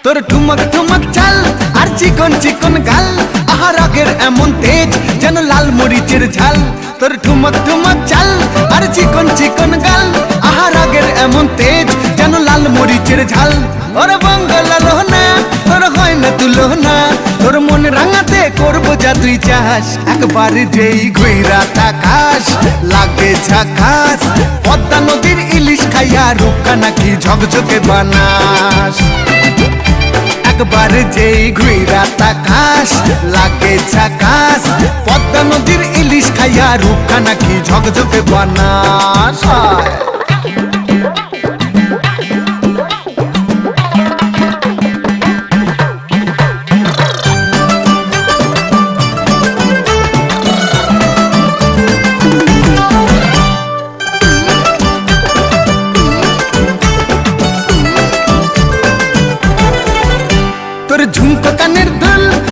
তোর ঠুমক ঠুমক চাল আর চিকন চিকন গাল, আহা রাগের এমন তেজ যেন লাল মরিচের ঝাল। তোর ঠুমক ঠুমক চাল আর চিকন চিকন গাল, আহা রাগের এমন তেজ যেন লাল মরিচের ঝাল। ওরে বাঙ্গালা লোহনা তোর হয় না তুলনা, তোর মন রাঙাতে করবো যা তুই চাস। একবার যেই ঘুইরা তাকাস লাগে ঝাকাস, পদ্মা নদীর ইলিশ খাইয়া রূপকা নাকি ঝকঝকে বানাস। একবার যেই ঘুইরা তাকাস লাগে ঝাকাস, পদ্মা নদীর ইলিশ খাইয়া রূপকা নাকি ঝকঝকে বানাস। তোর ঝুমকো কানের